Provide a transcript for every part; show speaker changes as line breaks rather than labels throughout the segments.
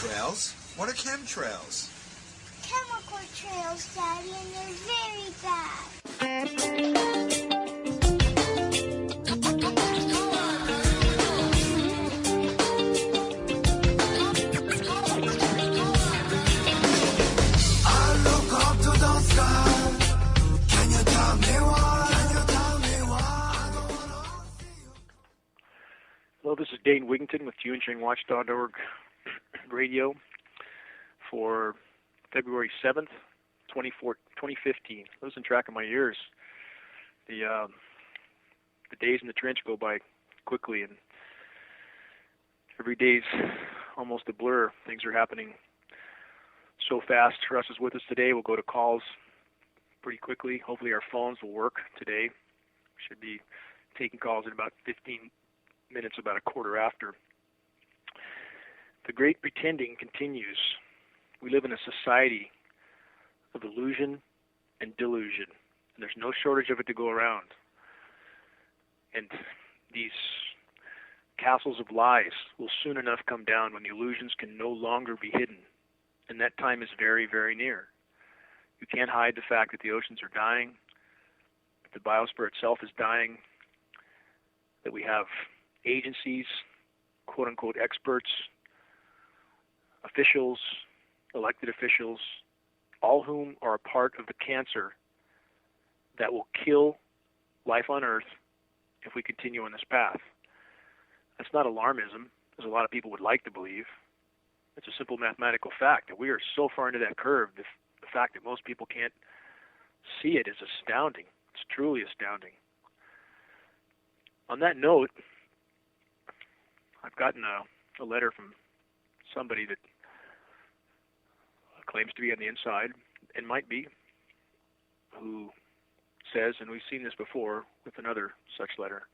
Trails? What are chemtrails?
Chemical trails, Daddy, and they're very bad.
I look up to the sky. Can you tell me why? Can you tell me why?
Hello, this is Dane Wigington with GeoEngineeringWatch.org radio for February 7th, 2015. Losing track of my years. The days in the trench go by quickly, and every day's almost a blur. Things are happening so fast. Russ is with us today. We'll go to calls pretty quickly. Hopefully our phones will work today. Should be taking calls in about 15 minutes, about a quarter after. The great pretending continues. We live in a society of illusion and delusion, and there's no shortage of it to go around. And these castles of lies will soon enough come down when the illusions can no longer be hidden, and that time is very, very near. You can't hide the fact that the oceans are dying, that the biosphere itself is dying, that we have agencies, quote-unquote experts, officials, elected officials, all whom are a part of the cancer that will kill life on Earth if we continue on this path. That's not alarmism, as a lot of people would like to believe. It's a simple mathematical fact that we are so far into that curve, the fact that most people can't see it is astounding. It's truly astounding. On that note, I've gotten a letter from somebody that claims to be on the inside, and might be, who says, and we've seen this before with another such letter,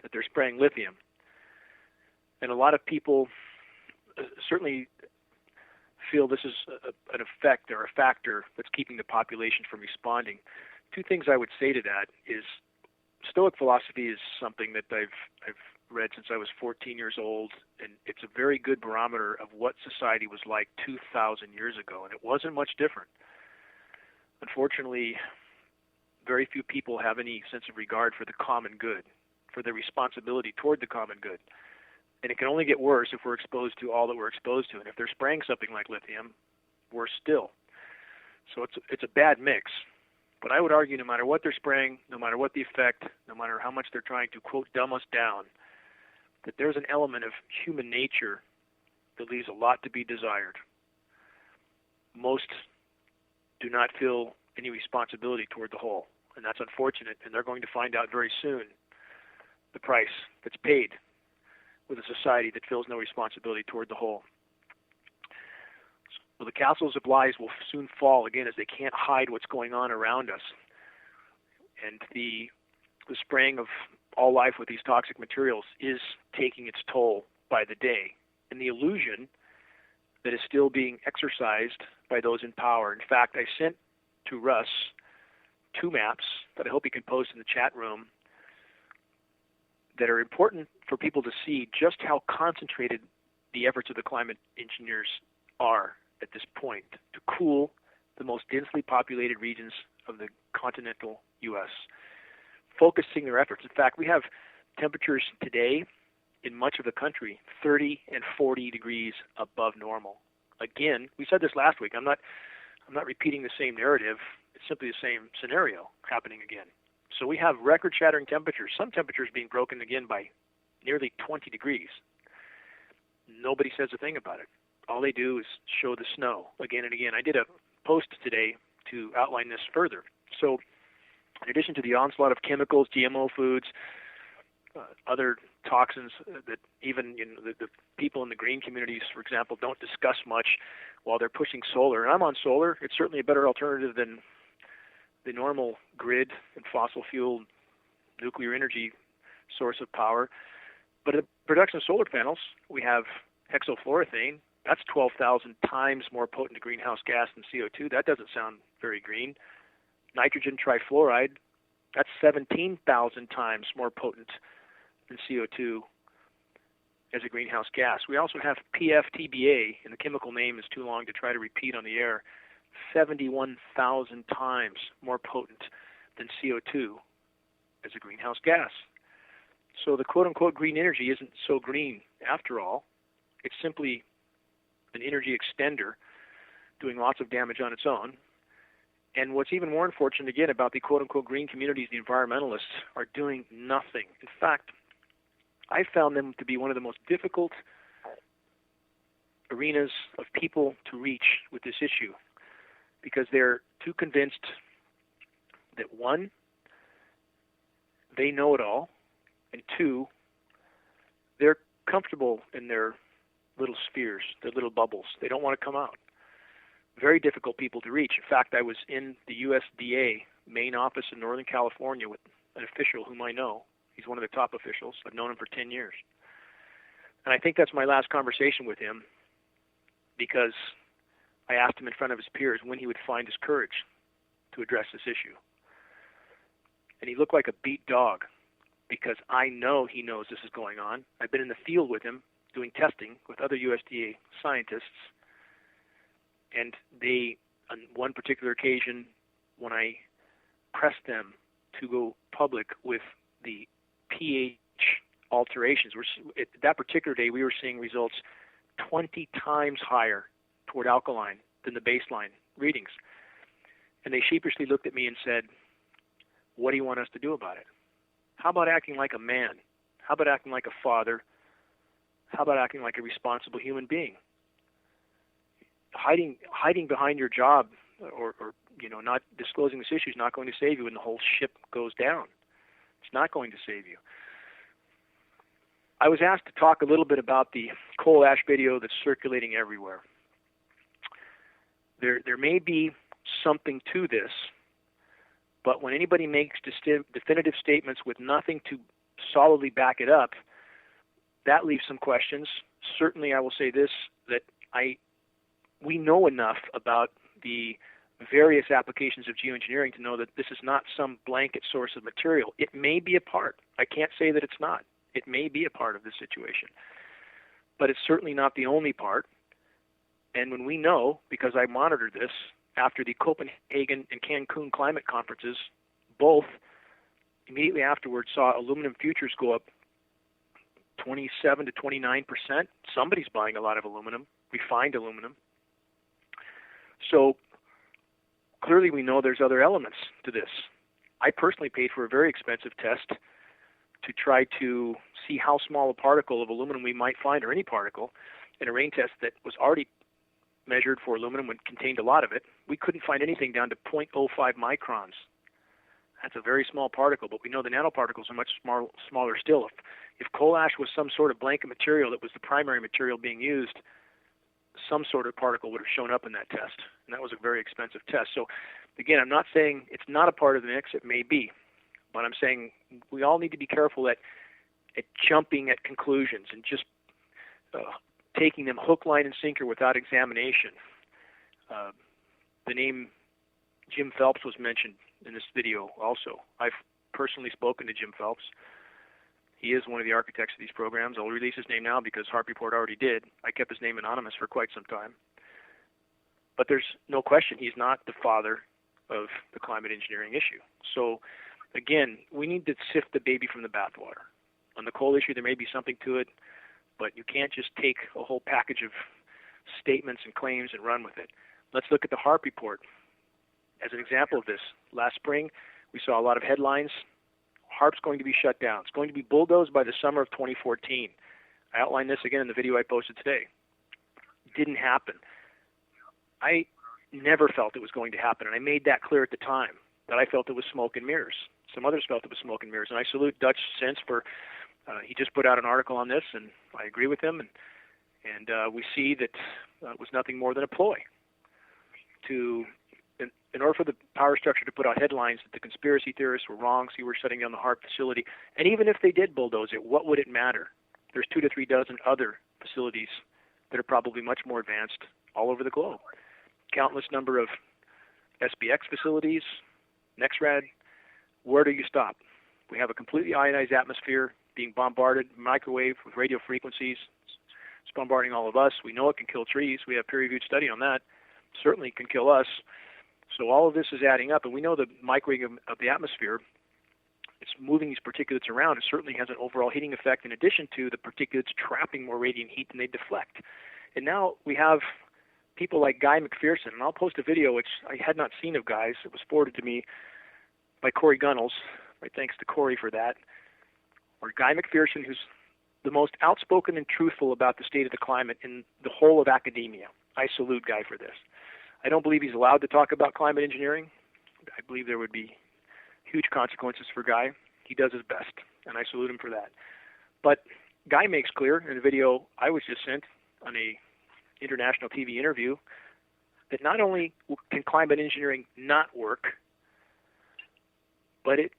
that they're spraying lithium. And a lot of people certainly feel this is an effect or a factor that's keeping the population from responding. Two things I would say to that is Stoic philosophy is something that I've read since I was 14 years old, and it's a very good barometer of what society was like 2,000 years ago, and it wasn't much different. Unfortunately, very few people have any sense of regard for the common good, for their responsibility toward the common good. And it can only get worse if we're exposed to all that we're exposed to, and if they're spraying something like lithium, worse still. So it's a bad mix. But I would argue no matter what they're spraying, no matter what the effect, no matter how much they're trying to, quote, dumb us down, that there's an element of human nature that leaves a lot to be desired. Most do not feel any responsibility toward the whole, and that's unfortunate, and they're going to find out very soon the price that's paid with a society that feels no responsibility toward the whole. So the castles of lies will soon fall again as they can't hide what's going on around us. And the spraying of all life with these toxic materials is taking its toll by the day. And the illusion that is still being exercised by those in power. In fact, I sent to Russ 2 maps that I hope he can post in the chat room that are important for people to see just how concentrated the efforts of the climate engineers are at this point to cool the most densely populated regions of the continental U.S., focusing their efforts. In fact, we have temperatures today in much of the country 30 and 40 degrees above normal. Again, we said this last week. I'm not repeating the same narrative. It's simply the same scenario happening again. So we have record-shattering temperatures, some temperatures being broken again by nearly 20 degrees. Nobody says a thing about it. All they do is show the snow again and again. I did a post today to outline this further. So in addition to the onslaught of chemicals, GMO foods, other toxins that even the people in the green communities, for example, don't discuss much while they're pushing solar. And I'm on solar. It's certainly a better alternative than the normal grid and fossil fuel nuclear energy source of power. But in the production of solar panels, we have hexafluoroethane. That's 12,000 times more potent a greenhouse gas than CO2. That doesn't sound very green. Nitrogen trifluoride, that's 17,000 times more potent than CO2. as a greenhouse gas. We also have PFTBA, and the chemical name is too long to try to repeat on the air, 71,000 times more potent than CO2 as a greenhouse gas. So the quote-unquote green energy isn't so green after all. It's simply an energy extender doing lots of damage on its own. And what's even more unfortunate, again, about the quote-unquote green communities, the environmentalists, are doing nothing. In fact, I found them to be one of the most difficult arenas of people to reach with this issue, because they're too convinced that, one, they know it all, and two, they're comfortable in their little spheres, their little bubbles. They don't want to come out. Very difficult people to reach. In fact, I was in the USDA main office in Northern California with an official whom I know. He's one of the top officials. I've known him for 10 years. And I think that's my last conversation with him, because I asked him in front of his peers when he would find his courage to address this issue. And he looked like a beat dog, because I know he knows this is going on. I've been in the field with him doing testing with other USDA scientists, and they, on one particular occasion, when I pressed them to go public with the pH alterations, at that particular day we were seeing results 20 times higher toward alkaline than the baseline readings. And they sheepishly looked at me and said, "What do you want us to do about it? How about acting like a man? How about acting like a father? How about acting like a responsible human being? Hiding behind your job or not disclosing this issue is not going to save you when the whole ship goes down. It's not going to save you." I was asked to talk a little bit about the coal ash video that's circulating everywhere. There may be something to this, but when anybody makes definitive statements with nothing to solidly back it up, that leaves some questions. Certainly I will say this, that we know enough about the various applications of geoengineering to know that this is not some blanket source of material. It may be a part. I can't say that it's not. It may be a part of this situation. But it's certainly not the only part. And when we know, because I monitored this, after the Copenhagen and Cancun climate conferences, both immediately afterwards saw aluminum futures go up 27 to 29%. Somebody's buying a lot of aluminum, refined aluminum. So clearly we know there's other elements to this. I personally paid for a very expensive test to try to see how small a particle of aluminum we might find, or any particle, in a rain test that was already measured for aluminum and contained a lot of it. We couldn't find anything down to 0.05 microns. That's a very small particle, but we know the nanoparticles are much smaller still. If coal ash was some sort of blanket material that was the primary material being used, some sort of particle would have shown up in that test, and that was a very expensive test. So again, I'm not saying it's not a part of the mix. It may be, but I'm saying we all need to be careful at jumping at conclusions and just taking them hook, line, and sinker without examination. The name Jim Phelps was mentioned in this video also. I've personally spoken to Jim Phelps. He is one of the architects of these programs. I'll release his name now because Harp Report already did. I kept his name anonymous for quite some time. But there's no question he's not the father of the climate engineering issue. So again, we need to sift the baby from the bathwater. On the coal issue, there may be something to it, but you can't just take a whole package of statements and claims and run with it. Let's look at the Harp Report as an example of this. Last spring, we saw a lot of headlines. Harp's going to be shut down. It's going to be bulldozed by the summer of 2014. I outlined this again in the video I posted today. Didn't happen. I never felt it was going to happen, and I made that clear at the time, that I felt it was smoke and mirrors. Some others felt it was smoke and mirrors, and I salute Dutch since for, he just put out an article on this, and I agree with him, and we see that it was nothing more than a ploy to, in order for the power structure to put out headlines that the conspiracy theorists were wrong, so you were shutting down the HARP facility. And even if they did bulldoze it, what would it matter? There's 2 to 3 dozen other facilities that are probably much more advanced all over the globe. Countless number of SBX facilities, NexRad. Where do you stop? We have a completely ionized atmosphere. being bombarded, microwave with radio frequencies. It's bombarding all of us. We know it can kill trees. We have peer-reviewed study on that. Certainly can kill us. So all of this is adding up, and we know the microwave of the atmosphere, it's moving these particulates around. It certainly has an overall heating effect in addition to the particulates trapping more radiant heat than they deflect. And now we have people like Guy McPherson, and I'll post a video which I had not seen of Guy's. It was forwarded to me by Corey Gunnels. Right, thanks to Corey for that. Or Guy McPherson, who's the most outspoken and truthful about the state of the climate in the whole of academia. I salute Guy for this. I don't believe he's allowed to talk about climate engineering. I believe there would be huge consequences for Guy. He does his best, and I salute him for that. But Guy makes clear in a video I was just sent on a international TV interview that not only can climate engineering not work, but it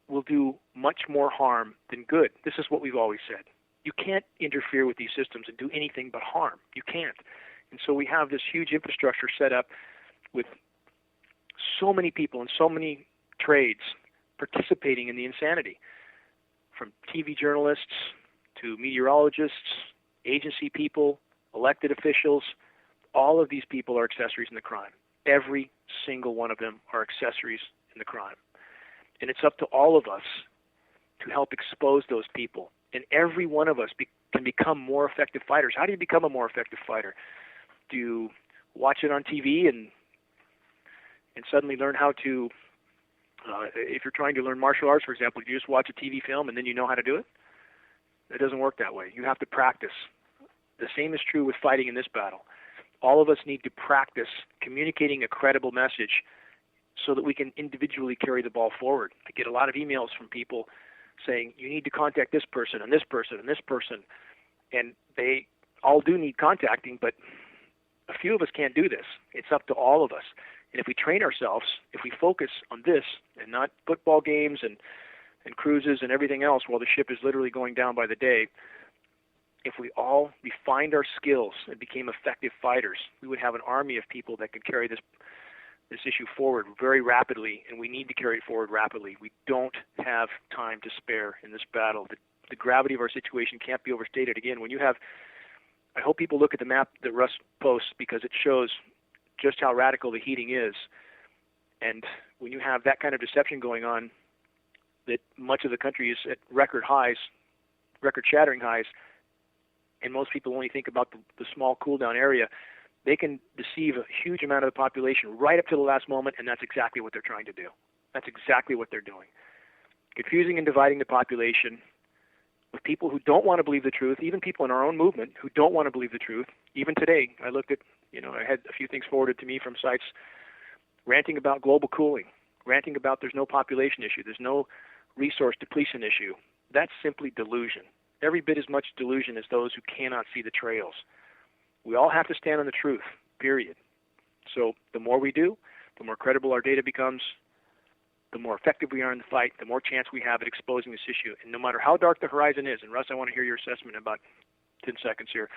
will do much more harm than good. This is what we've always said. You can't interfere with these systems and do anything but harm. You can't. And so we have this huge infrastructure set up with so many people and so many trades participating in the insanity, from TV journalists to meteorologists, agency people, elected officials. All of these people are accessories in the crime. Every single one of them are accessories in the crime. And it's up to all of us to help expose those people. And every one of us can become more effective fighters. How do you become a more effective fighter? Do you watch it on TV and suddenly learn how to, if you're trying to learn martial arts, for example, you just watch a TV film and then you know how to do it? It doesn't work that way. You have to practice. The same is true with fighting in this battle. All of us need to practice communicating a credible message so that we can individually carry the ball forward. I get a lot of emails from people saying, you need to contact this person and this person and this person. And they all do need contacting, but a few of us can't do this. It's up to all of us. And if we train ourselves, if we focus on this and not football games and cruises and everything else while the ship is literally going down by the day, if we all refined our skills and became effective fighters, we would have an army of people that could carry this issue forward very rapidly, and we need to carry it forward rapidly. We don't have time to spare in this battle. The gravity of our situation can't be overstated. Again, when you have, I hope people look at the map that Russ posts because it shows just how radical the heating is. And when you have that kind of deception going on, that much of the country is at record highs, record-shattering highs, and most people only think about the small cool-down area, they can deceive a huge amount of the population right up to the last moment, and that's exactly what they're trying to do. That's exactly what they're doing. Confusing and dividing the population with people who don't want to believe the truth, even people in our own movement who don't want to believe the truth. Even today, I looked at, I had a few things forwarded to me from sites ranting about global cooling, ranting about there's no population issue, there's no resource depletion issue. That's simply delusion. Every bit as much delusion as those who cannot see the trails. We all have to stand on the truth, period. So the more we do, the more credible our data becomes, the more effective we are in the fight, the more chance we have at exposing this issue. And no matter how dark the horizon is, and Russ, I want to hear your assessment in about 10 seconds here.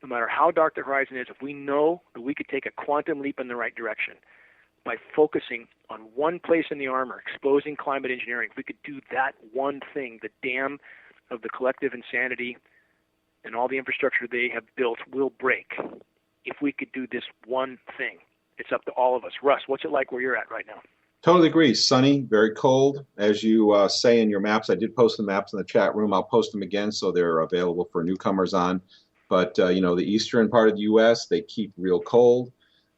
No matter how dark the horizon is, if we know that we could take a quantum leap in the right direction by focusing on one place in the armor, exposing climate engineering, if we could do that one thing, the dam of the collective insanity and all the infrastructure they have built will break. If we could do this one thing, it's up to all of us. Russ, what's it like where you're at right now?
Totally agree. Sunny, very cold. As you say in your maps, I did post the maps in the chat room. I'll post them again so they're available for newcomers on. But, the eastern part of the U.S., they keep real cold.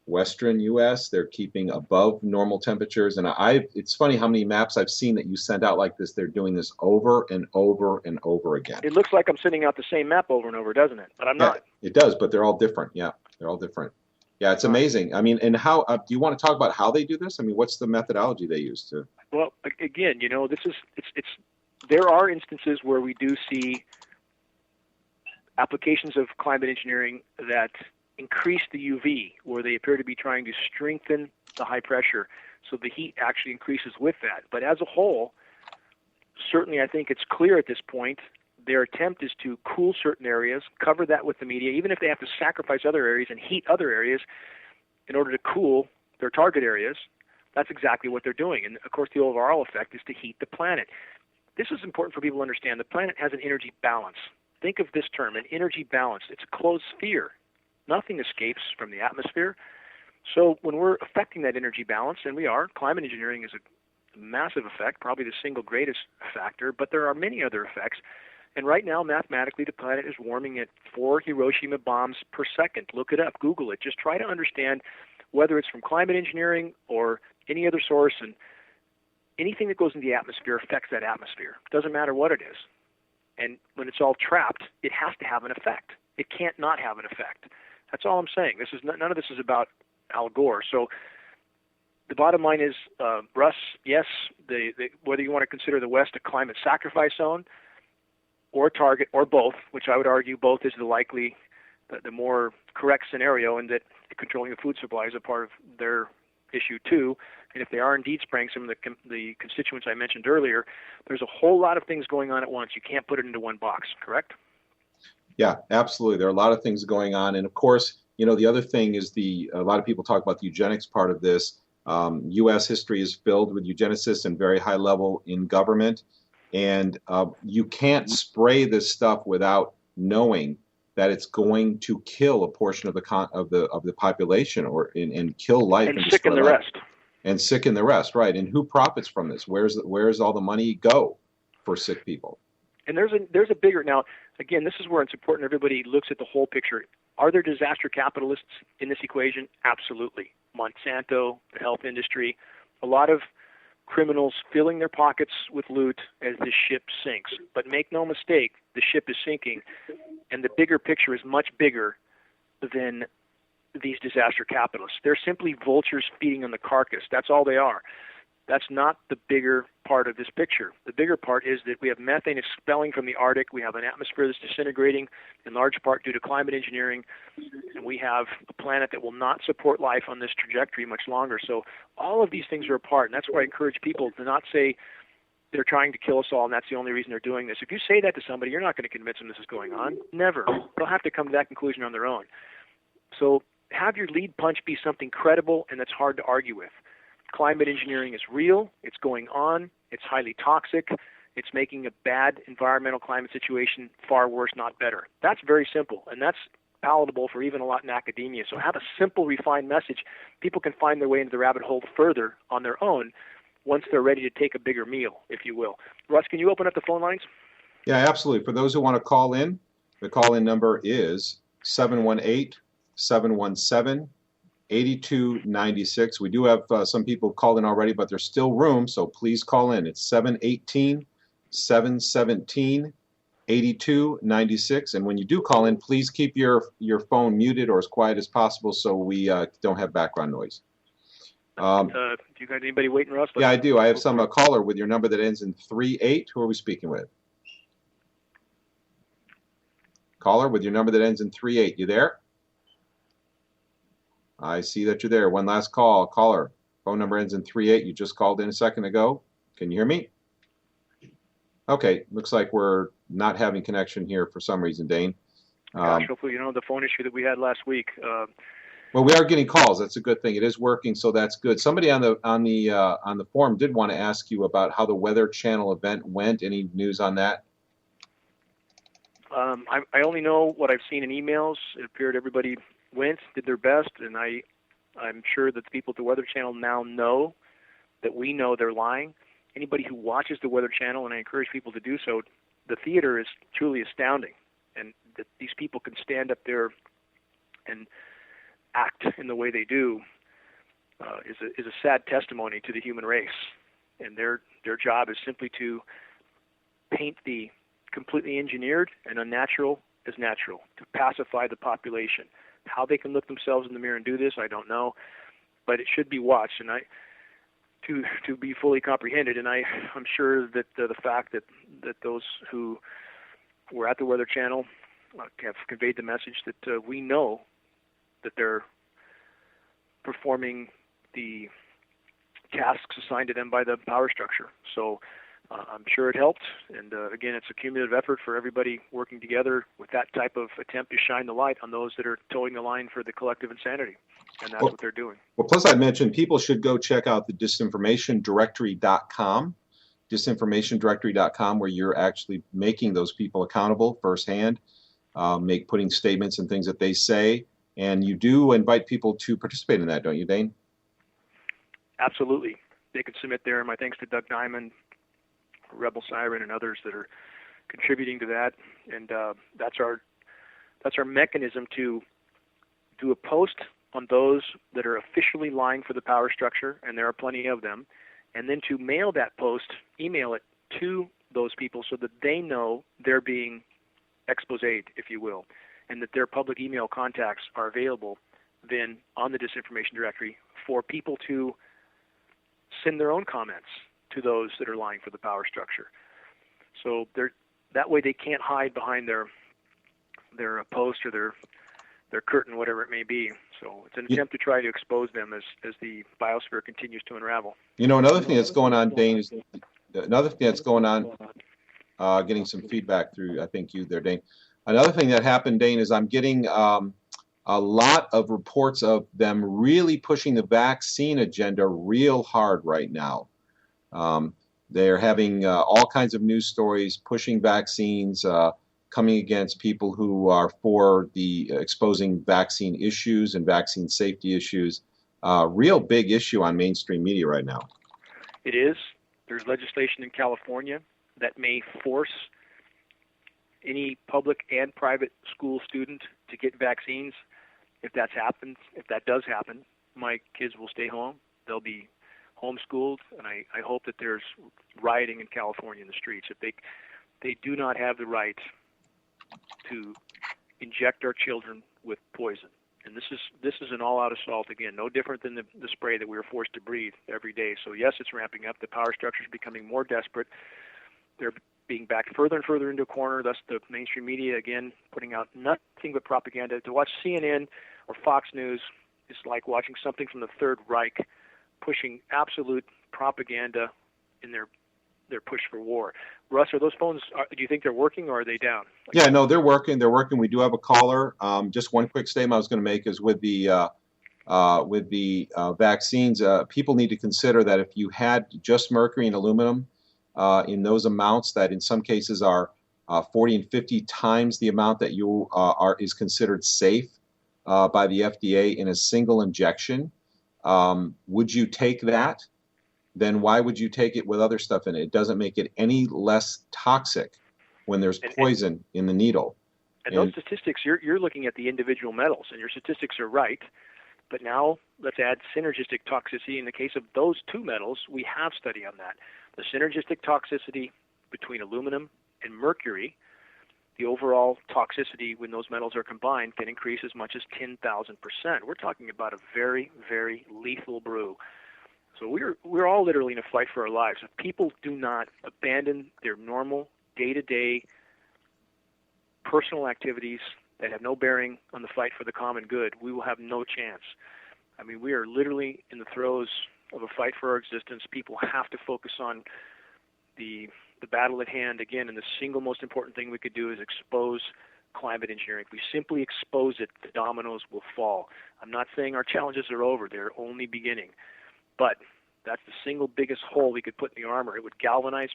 Western U.S., they're keeping above normal temperatures. And it's funny how many maps I've seen that you send out like this. They're doing this over and over and over again.
It looks like I'm sending out the same map over and over, doesn't it? But I'm not.
It does, but they're all different. Yeah, they're all different. Yeah, it's amazing. I mean, and how do you want to talk about how they do this? I mean, what's the methodology they use to?
Well, again, there are instances where we do see applications of climate engineering that increase the UV, where they appear to be trying to strengthen the high pressure, so the heat actually increases with that. But as a whole, certainly I think it's clear at this point their attempt is to cool certain areas, cover that with the media, even if they have to sacrifice other areas and heat other areas in order to cool their target areas. That's exactly what they're doing. And, of course, the overall effect is to heat the planet. this is important for people to understand. The planet has an energy balance. Think of this term, an energy balance. It's a closed sphere. Nothing escapes from the atmosphere. So when we're affecting that energy balance, and we are, climate engineering is a massive effect, probably the single greatest factor, but there are many other effects. And right now, mathematically, the planet is warming at 4 Hiroshima bombs per second. Look it up, Google it. Just try to understand whether it's from climate engineering or any other source, and anything that goes in the atmosphere affects that atmosphere. It doesn't matter what it is. And when it's all trapped, it has to have an effect. It can't not have an effect. That's all I'm saying. None of this is about Al Gore. So the bottom line is, Russ, yes, whether you want to consider the West a climate sacrifice zone or a target or both, which I would argue both is the more correct scenario, and that controlling the food supply is a part of their issue too. And if they are indeed spraying some of the constituents I mentioned earlier, there's a whole lot of things going on at once. You can't put it into one box, correct?
Yeah, absolutely. There are a lot of things going on. And of course, the other thing is a lot of people talk about the eugenics part of this. U.S. history is filled with eugenicists and very high level in government. And you can't spray this stuff without knowing that it's going to kill a portion of the population and kill life
and sicken the rest.
And sicken the rest, right? And who profits from this? Where's all the money go for sick people?
And there's a bigger, now again, this is where it's important everybody looks at the whole picture. Are there disaster capitalists in this equation? Absolutely. Monsanto, the health industry, a lot of criminals filling their pockets with loot as the ship sinks. But make no mistake, the ship is sinking, and the bigger picture is much bigger than these disaster capitalists. They're simply vultures feeding on the carcass. That's all they are. That's not the bigger part of this picture. The bigger part is that we have methane expelling from the Arctic. We have an atmosphere that's disintegrating in large part due to climate engineering. And we have a planet that will not support life on this trajectory much longer. So all of these things are a part. And that's why I encourage people to not say they're trying to kill us all and that's the only reason they're doing this. If you say that to somebody, you're not going to convince them this is going on. Never. They'll have to come to that conclusion on their own. So have your lead punch be something credible and that's hard to argue with. Climate engineering is real, it's going on, it's highly toxic, it's making a bad environmental climate situation far worse, not better. That's very simple, and that's palatable for even a lot in academia. So have a simple, refined message. People can find their way into the rabbit hole further on their own once they're ready to take a bigger meal, if you will. Russ, can you open up the phone lines?
Yeah, absolutely. For those who want to call in, the call-in number is 718-717-8296. We do have some people called in already, but there's still room, so please call in. It's 718-717-8296. And when you do call in, please keep your phone muted or as quiet as possible so we don't have background noise.
Do you got anybody waiting, Russ?
Yeah, I do. I have some caller with your number that ends in 38. Who are we speaking with? Caller with your number that ends in 38. You there? I see that you're there. One last call. Caller, phone number ends in 38. You just called in a second ago. Can you hear me? Okay, looks like we're not having connection here for some reason, Dane.
Gosh, hopefully the phone issue that we had last week.
Well, we are getting calls. That's a good thing. It is working, so that's good. Somebody on the forum did want to ask you about how the Weather Channel event went. Any news on that?
I only know what I've seen in emails. It appeared everybody went, did their best, and I'm sure that the people at the Weather Channel now know that we know they're lying. Anybody who watches the Weather Channel, and I encourage people to do so, the theater is truly astounding, and that these people can stand up there and act in the way they do is a sad testimony to the human race, and their job is simply to paint the completely engineered and unnatural as natural, to pacify the population. How they can look themselves in the mirror and do this, I don't know, but it should be watched and to be fully comprehended. And I'm sure that the fact that those who were at the Weather Channel have conveyed the message that we know that they're performing the tasks assigned to them by the power structure. So I'm sure it helped, and again, it's a cumulative effort for everybody working together with that type of attempt to shine the light on those that are towing the line for the collective insanity, and that's what they're doing.
Well, plus I mentioned people should go check out the disinformationdirectory.com. disinformationdirectory.com, where you're actually making those people accountable firsthand, putting statements and things that they say. And you do invite people to participate in that, don't you, Dane?
Absolutely. They can submit there. My thanks to Doug Diamond, Rebel Siren, and others that are contributing to that. And that's our mechanism to do a post on those that are officially lying for the power structure, and there are plenty of them, and then to mail that post, email it to those people so that they know they're being exposed, if you will, and that their public email contacts are available then on the disinformation directory for people to send their own comments to those that are lying for the power structure. So that way they can't hide behind their post or their curtain, whatever it may be. So it's an attempt to try to expose them as the biosphere continues to unravel.
You know, another thing that's going on, Dane, is getting some feedback through, I think, you there, Dane. Another thing that happened, Dane, is I'm getting a lot of reports of them really pushing the vaccine agenda real hard right now. They're having all kinds of news stories pushing vaccines, coming against people who are for the exposing vaccine issues and vaccine safety issues. Real big issue on mainstream media right now.
It is. There's legislation in California that may force any public and private school student to get vaccines. If that does happen, my kids will stay home. They'll be homeschooled, and I hope that there's rioting in California in the streets. If they do not have the right to inject our children with poison. And this is an all-out assault, again, no different than the spray that we were forced to breathe every day. So yes, it's ramping up. The power structure is becoming more desperate. They're being backed further and further into a corner, thus the mainstream media, again, putting out nothing but propaganda. To watch CNN or Fox News is like watching something from the Third Reich pushing absolute propaganda in their push for war. Russ, are those phones, do you think they're working or are they down?
Yeah, no, they're working. They're working. We do have a caller. Just one quick statement I was going to make is with the vaccines, people need to consider that if you had just mercury and aluminum in those amounts that in some cases are 40 and 50 times the amount that you is considered safe by the FDA in a single injection, would you take that? Then why would you take it with other stuff in it? It doesn't make it any less toxic when there's poison in the needle.
And those statistics, you're looking at the individual metals, and your statistics are right. But now let's add synergistic toxicity. In the case of those two metals, we have study on that. The synergistic toxicity between aluminum and mercury, the overall toxicity when those metals are combined can increase as much as 10,000%. We're talking about a very, very lethal brew. So we're all literally in a fight for our lives. If people do not abandon their normal day-to-day personal activities that have no bearing on the fight for the common good, we will have no chance. I mean, we are literally in the throes of a fight for our existence. People have to focus on the battle at hand again, and the single most important thing we could do is expose climate engineering. If we simply expose it, the dominoes will fall. I'm not saying our challenges are over. They're only beginning. But that's the single biggest hole we could put in the armor. It would galvanize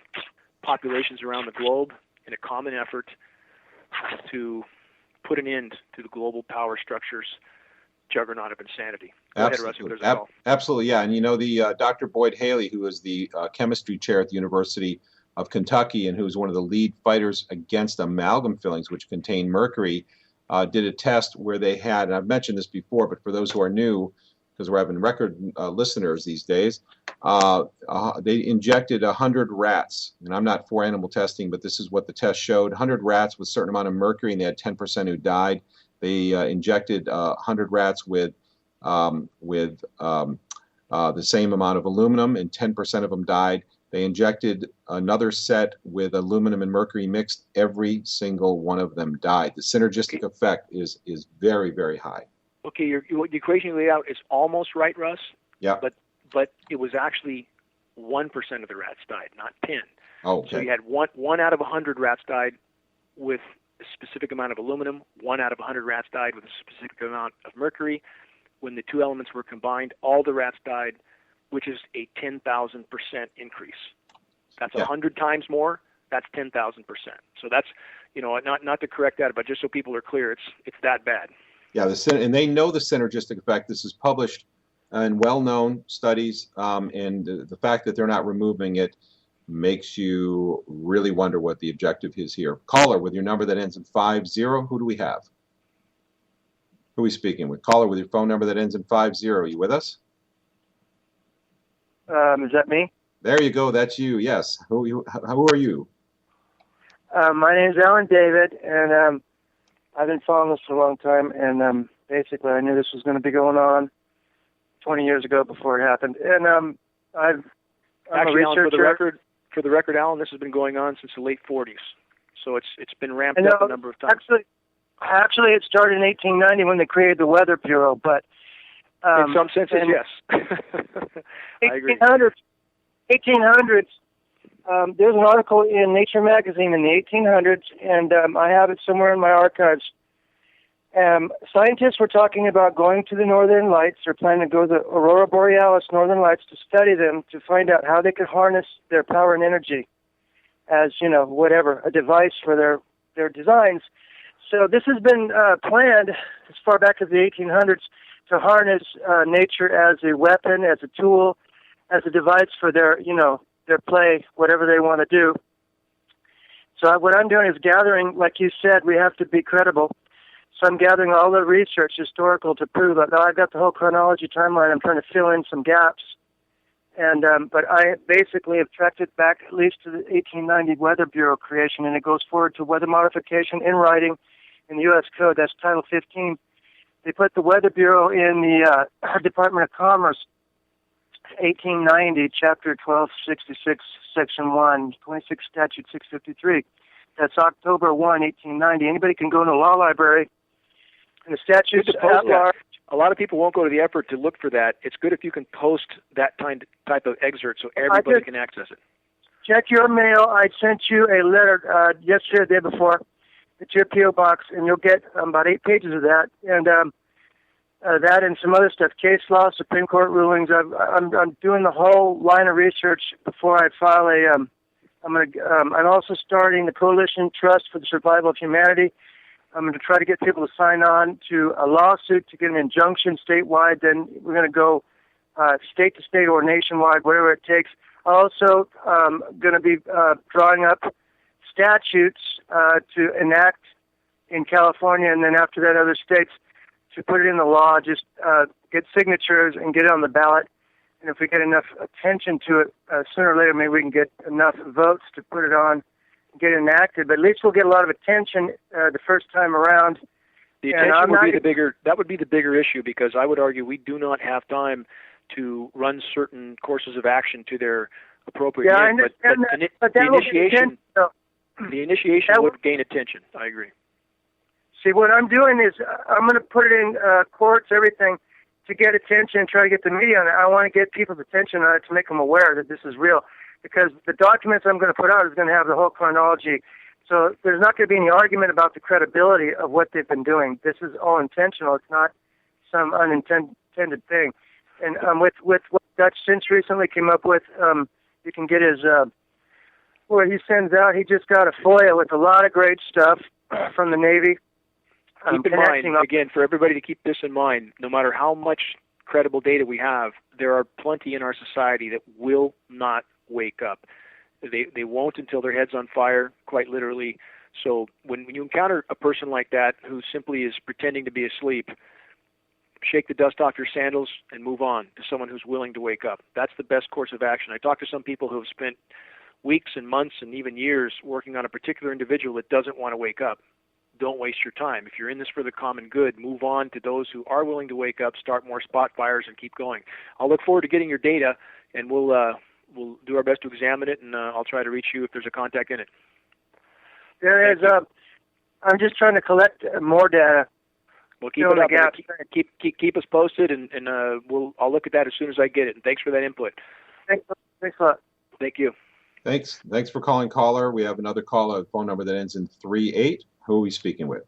populations around the globe in a common effort to put an end to the global power structure's juggernaut of insanity. Go ahead, Russ, if there's a call.
Absolutely, yeah. And you know, the Dr. Boyd Haley, who is the chemistry chair at the University of Kentucky and who's one of the lead fighters against amalgam fillings, which contain mercury, did a test where they had, and I've mentioned this before, but for those who are new, because we're having record listeners these days, they injected 100 rats, and I'm not for animal testing, but this is what the test showed. 100 rats with a certain amount of mercury, and they had 10% who died. They injected 100 rats with the same amount of aluminum, and 10% of them died. They injected another set with aluminum and mercury mixed. Every single one of them died. The synergistic effect is very, very high.
Okay, the equation you laid out is almost right, Russ.
Yeah.
But it was actually 1% of the rats died, not 10.
Oh, okay.
So you had one out of 100 rats died with a specific amount of aluminum. 1 out of 100 rats died with a specific amount of mercury. When the two elements were combined, all the rats died, which is a 10,000% increase. That's
Yeah.
100 times more. That's 10,000%. So that's, not to correct that, but just so people are clear, it's that bad.
Yeah, and they know the synergistic effect. This is published in well-known studies, and the fact that they're not removing it makes you really wonder what the objective is here. Caller with your number that ends in 50, who do we have? Who are we speaking with? Caller with your phone number that ends in 50. Are you with us?
Is that me?
There you go. That's you. Yes. Who are you?
My name's Alan David, and I've been following this for a long time, and basically I knew this was going to be going on 20 years ago before it happened. And I'm
Actually,
a
Alan,
researcher.
for the record, Alan, this has been going on since the late 40s. So it's been ramped up a number of times.
Actually, it started in 1890 when they created the Weather Bureau, but
in some senses, yes. I agree.
1800s. There's an article in Nature magazine in the 1800s, and I have it somewhere in my archives. Scientists were talking about going to the Northern Lights, or planning to go to the Aurora Borealis Northern Lights to study them, to find out how they could harness their power and energy as, a device for their designs. So this has been planned as far back as the 1800s to harness nature as a weapon, as a tool, as a device for their play, whatever they want to do. So what I'm doing is gathering, like you said, we have to be credible. So I'm gathering all the research, historical, to prove that I've got the whole chronology timeline. I'm trying to fill in some gaps. And but I basically have tracked it back at least to the 1890 Weather Bureau creation, and it goes forward to weather modification in writing in the U.S. Code. That's Title 15. They put the Weather Bureau in the Department of Commerce, 1890, Chapter 1266, Section 1, 26 Statute 653. That's October 1, 1890. Anybody can go to the law library. And the statutes at large.
A lot of people won't go to the effort to look for that. It's good if you can post that type of excerpt so everybody can access it.
Check your mail. I sent you a letter yesterday, the day before. It's your P.O. box, and you'll get about 8 pages of that. And that and some other stuff, case law, Supreme Court rulings. I'm doing the whole line of research before I file a. I'm also starting the Coalition Trust for the Survival of Humanity. I'm going to try to get people to sign on to a lawsuit to get an injunction statewide. Then we're going to go state to state or nationwide, whatever it takes. Also, going to be drawing up statutes to enact in California, and then after that, other states to put it in the law. Just get signatures and get it on the ballot. And if we get enough attention to it, sooner or later, maybe we can get enough votes to put it on, get it enacted. But at least we'll get a lot of attention the first time around.
The attention would be the bigger. That would be the bigger issue, because I would argue we do not have time to run certain courses of action to their appropriate end.
I understand but
the initiation would gain attention. I agree.
See, what I'm doing is I'm going to put it in courts, everything, to get attention and try to get the media on it. I want to get people's attention on it to make them aware that this is real. Because the documents I'm going to put out is going to have the whole chronology. So there's not going to be any argument about the credibility of what they've been doing. This is all intentional. It's not some unintended thing. And with what Dutch Cinch recently came up with, you can get his, what he sends out. He just got a FOIA with a lot of great stuff from the Navy.
Keep in mind, again, for everybody to keep this in mind, no matter how much credible data we have, there are plenty in our society that will not wake up. They won't until their head's on fire, quite literally. So when you encounter a person like that who simply is pretending to be asleep, shake the dust off your sandals and move on to someone who's willing to wake up. That's the best course of action. I talk to some people who have spent weeks and months and even years working on a particular individual that doesn't want to wake up. Don't waste your time. If you're in this for the common good, move on to those who are willing to wake up, start more spot fires, and keep going. I'll look forward to getting your data, and we'll do our best to examine it, and I'll try to reach you if there's a contact in it.
There is. I'm just trying to collect more data.
Well, keep it up. Keep us posted, and I'll look at that as soon as I get it. And thanks for that input.
Thanks a lot.
Thank you.
Thanks for calling, caller. We have another caller, a phone number that ends in 38. Who are we speaking with?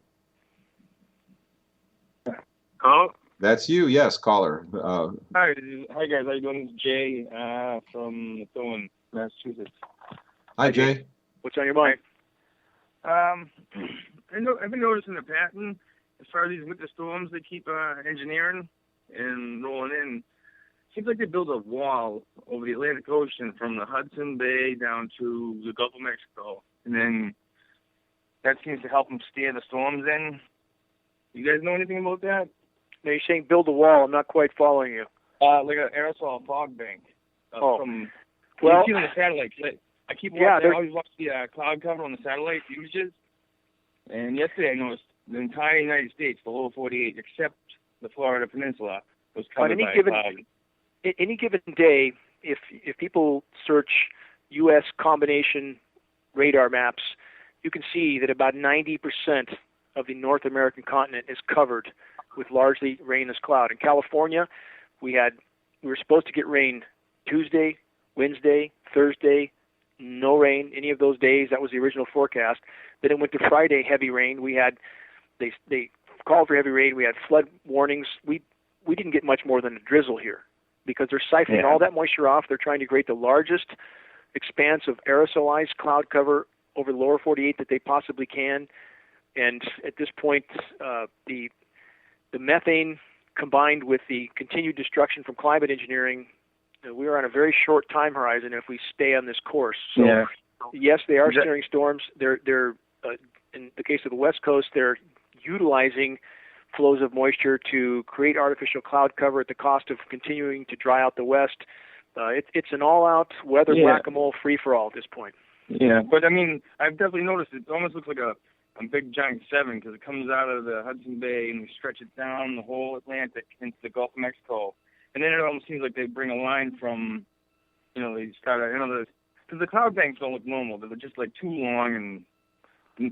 Hello?
That's you, yes, caller.
Hi guys, how you doing? This is Jay from Methuen, Massachusetts.
Hi, Jay.
What's on your mind?
I've been noticing a pattern as far as these winter storms they keep engineering and rolling in. Seems like they build a wall over the Atlantic Ocean from the Hudson Bay down to the Gulf of Mexico, and then that seems to help them steer the storms in. You guys know anything about that?
Now you're saying build a wall. I'm not quite following you.
Like an aerosol fog bank.
Well,
you see it on the satellites. I always watch the cloud cover on the satellite images. And yesterday I noticed the entire United States, the whole 48, except the Florida Peninsula, was covered by a cloud.
Any given day, if people search U.S. combination radar maps, you can see that about 90% of the North American continent is covered with largely rainless cloud. In California, we were supposed to get rain Tuesday, Wednesday, Thursday, no rain any of those days. That was the original forecast. Then it went to Friday, heavy rain. They called for heavy rain. We had flood warnings. We didn't get much more than a drizzle here because they're siphoning all that moisture off. They're trying to create the largest expanse of aerosolized cloud cover over the lower 48 that they possibly can. And at this point, the methane combined with the continued destruction from climate engineering, we are on a very short time horizon if we stay on this course. So, yes, they are steering storms. They're in the case of the West Coast, they're utilizing flows of moisture to create artificial cloud cover at the cost of continuing to dry out the West. It's an all-out weather whack-a-mole free-for-all at this point.
Yeah, but I mean, I've definitely noticed it almost looks like a big giant 7 because it comes out of the Hudson Bay and we stretch it down the whole Atlantic into the Gulf of Mexico. And then it almost seems like they bring a line from, they start, because the cloud banks don't look normal. They're just like too long and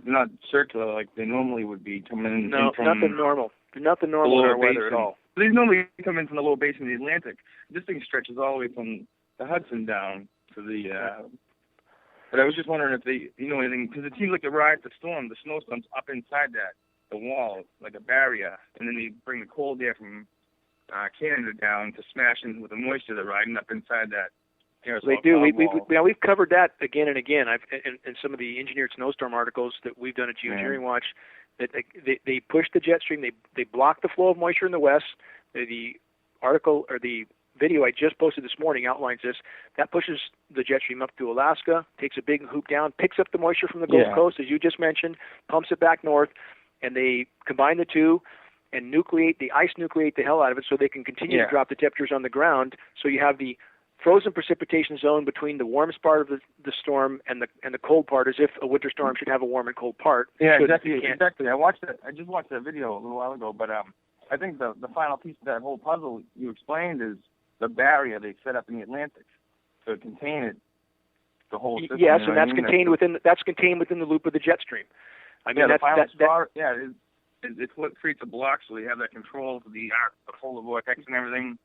not circular like they normally would be coming in.
No, nothing normal. Nothing normal in our weather at all.
They normally come in from the low basin of the Atlantic. This thing stretches all the way from the Hudson down to the. But I was just wondering if they, anything, because it seems like they ride the snowstorms up inside the wall, like a barrier, and then they bring the cold air from Canada down to smash in with the moisture they're riding up inside that.
They do. We've covered that again and again. In some of the engineered snowstorm articles that we've done at GeoEngineering Watch, that they push the jet stream. They block the flow of moisture in the west. The article or the video I just posted this morning outlines this. That pushes the jet stream up to Alaska, takes a big hoop down, picks up the moisture from the Gulf Coast, as you just mentioned, pumps it back north, and they combine the two and ice nucleate the hell out of it so they can continue to drop the temperatures on the ground. So you have the frozen precipitation zone between the warmest part of the storm and the cold part, as if a winter storm should have a warm and cold part.
Yeah, exactly. I just watched that video a little while ago, but I think the final piece of that whole puzzle you explained is the barrier they set up in the Atlantic to contain it, the whole system.
Yes, and that's contained within the loop of the jet stream. I mean, it's what creates a block, so they have that control for the polar vortex and everything.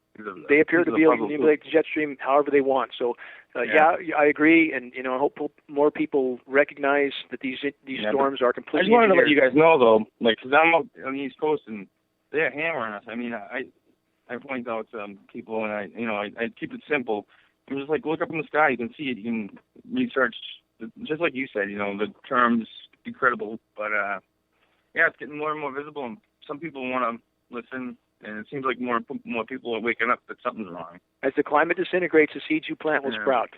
They appear to be able to manipulate the jet stream however they want. So, I agree, and I hope more people recognize that these storms are completely.
I just wanted to let you guys know, though, because I'm out on the East Coast and they're hammering us. I mean, I point out people, and I keep it simple. I'm just like, look up in the sky. You can see it. You can research, just like you said. The terms incredible, but it's getting more and more visible, and some people want to listen. And it seems like more people are waking up that something's wrong. As
the climate disintegrates, the seeds you plant will sprout.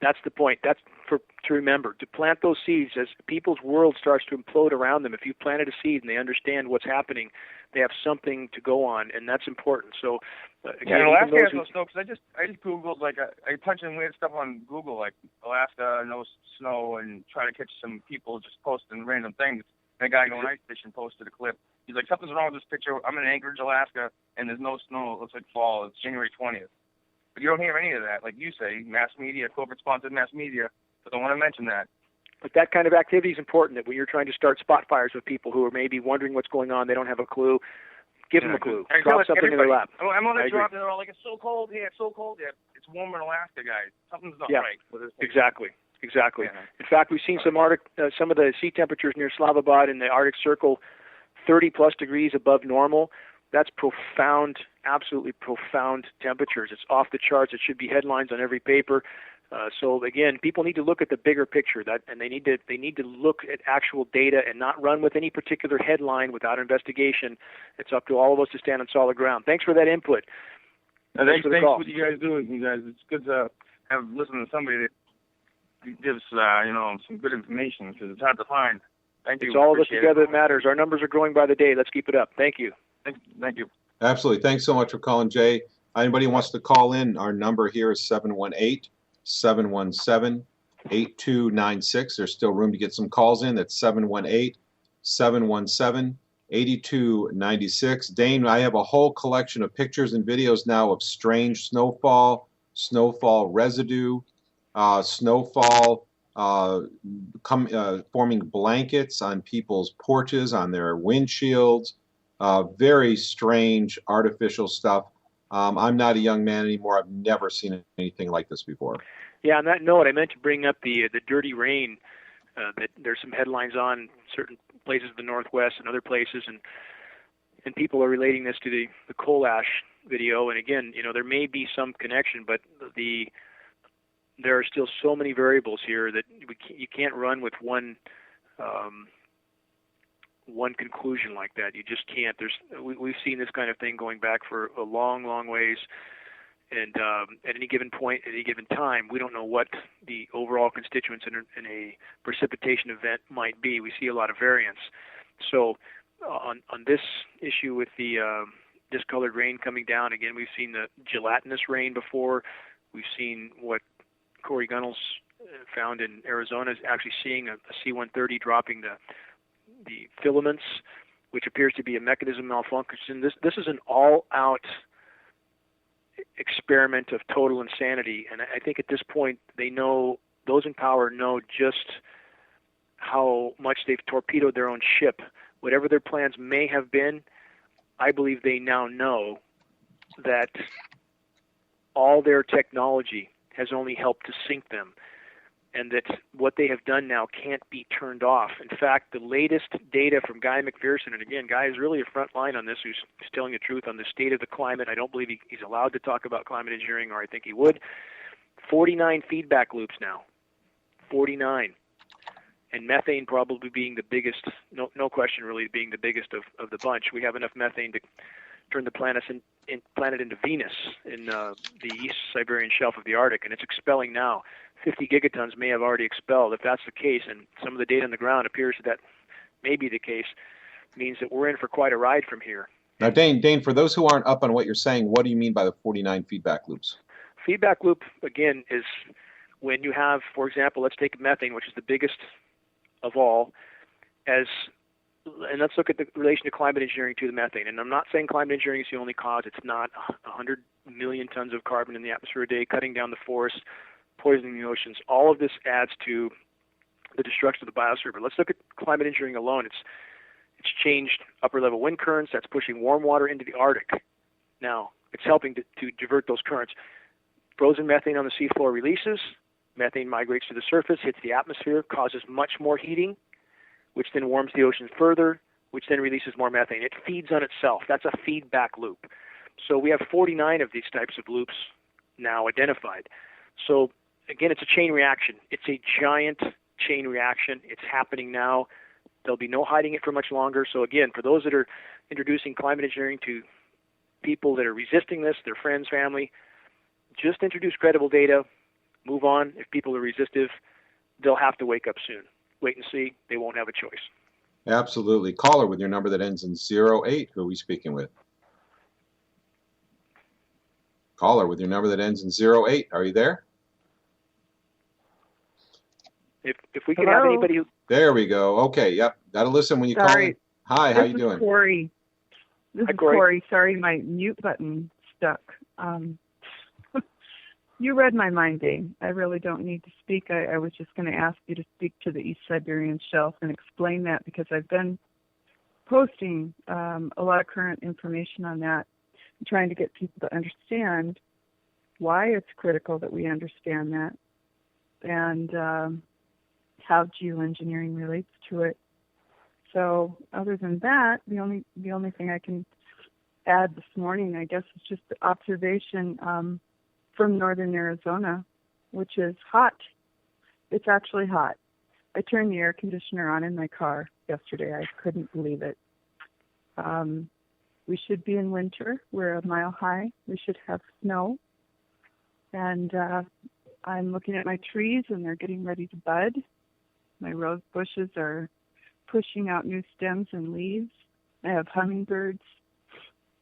That's the point. That's to remember. To plant those seeds as people's world starts to implode around them. If you planted a seed and they understand what's happening, they have something to go on, and that's important. So, again,
Alaska has no snow, because I just Googled, I punch in weird stuff on Google, like Alaska, no snow, and try to catch some people just posting random things. And a guy going ice fishing posted a clip. He's like, something's wrong with this picture. I'm in Anchorage, Alaska, and there's no snow. It looks like fall. It's January 20th. But you don't hear any of that. Like you say, mass media, corporate-sponsored mass media, but don't want to mention that.
But that kind of activity is important, that when you're trying to start spot fires with people who are maybe wondering what's going on, they don't have a clue, give them a clue. Drop something in their lap.
I'm on the drop, and they're all like, it's so cold here, it's so cold here. It's warmer in Alaska, guys. Something's not right with this thing.
Exactly. In fact, we've seen some of the sea temperatures near Slavabad in the Arctic Circle 30-plus degrees above normal. That's profound, absolutely profound temperatures. It's off the charts. It should be headlines on every paper. So again, people need to look at the bigger picture, and they need to look at actual data and not run with any particular headline without investigation. It's up to all of us to stand on solid ground. Thanks for that input.
Thanks for what you guys do. You guys, it's good to have listen to somebody that gives some good information, because it's hard to find. Thank you.
It's all of us together that matters. Our numbers are growing by the day. Let's keep it up. Thank you.
Thank you.
Absolutely. Thanks so much for calling, Jay. Anybody who wants to call in, our number here is 718-717-8296. There's still room to get some calls in. That's 718-717-8296. Dane, I have a whole collection of pictures and videos now of strange snowfall residue, snowfall forming blankets on people's porches, on their windshields. Very strange artificial stuff. I'm not a young man anymore. I've never seen anything like this before.
Yeah, on that note, I meant to bring up the dirty rain that there's some headlines on certain places of the Northwest and other places, and people are relating this to the coal ash video. And again, there may be some connection, but there are still so many variables here that you can't run with one conclusion like that. You just can't. We've seen this kind of thing going back for a long, long ways. And at any given point, at any given time, we don't know what the overall constituents in a precipitation event might be. We see a lot of variance. So on this issue with the discolored rain coming down, again, we've seen the gelatinous rain before. We've seen what Corey Gunnels found in Arizona, is actually seeing a C-130 dropping the filaments, which appears to be a mechanism malfunction. This is an all-out experiment of total insanity, and I think at this point those in power know just how much they've torpedoed their own ship. Whatever their plans may have been, I believe they now know that all their technology has only helped to sink them, and that what they have done now can't be turned off. In fact, the latest data from Guy McPherson, and again, Guy is really a front line on this, who's telling the truth on the state of the climate. I don't believe he's allowed to talk about climate engineering, or I think he would. 49 feedback loops now. 49. And methane probably being the biggest, no question really, being the biggest of the bunch. We have enough methane to turn the planet into Venus in the East Siberian Shelf of the Arctic, and it's expelling now. 50 gigatons may have already expelled. If that's the case, and some of the data on the ground appears that may be the case, means that we're in for quite a ride from here.
Now, Dane, for those who aren't up on what you're saying, what do you mean by the 49 feedback loops?
Feedback loop, again, is when you have, for example, let's take methane, which is the biggest of all, and let's look at the relation to climate engineering to the methane. And I'm not saying climate engineering is the only cause. It's not 100 million tons of carbon in the atmosphere a day, cutting down the forests, poisoning the oceans. All of this adds to the destruction of the biosphere. But let's look at climate engineering alone. It's changed upper-level wind currents. That's pushing warm water into the Arctic. Now, it's helping to divert those currents. Frozen methane on the seafloor releases. Methane migrates to the surface, hits the atmosphere, causes much more heating, which then warms the ocean further, which then releases more methane. It feeds on itself. That's a feedback loop. So we have 49 of these types of loops now identified. So again, it's a chain reaction. It's a giant chain reaction. It's happening now. There'll be no hiding it for much longer. So again, for those that are introducing climate engineering to people that are resisting this, their friends, family, just introduce credible data, move on. If people are resistive, they'll have to wake up soon. Wait and see. They won't have a choice.
Absolutely. Caller with your number that ends in 08. Who are we speaking with? Caller with your number that ends in 08. Are you there?
If we could have anybody who...
There we go. Okay, yep. Gotta listen when you call in. Hi, how you doing?
Corey. This is Corey. Sorry, my mute button stuck. You read my mind, Dane. I really don't need to speak. I was just going to ask you to speak to the East Siberian Shelf and explain that, because I've been posting a lot of current information on that, trying to get people to understand why it's critical that we understand that, and how geoengineering relates to it. So other than that, the only thing I can add this morning, I guess, is just the observation from northern Arizona, which is hot. It's actually hot. I turned the air conditioner on in my car yesterday. I couldn't believe it. We should be in winter. We're a mile high. We should have snow. And I'm looking at my trees, and they're getting ready to bud. My rose bushes are pushing out new stems and leaves. I have hummingbirds,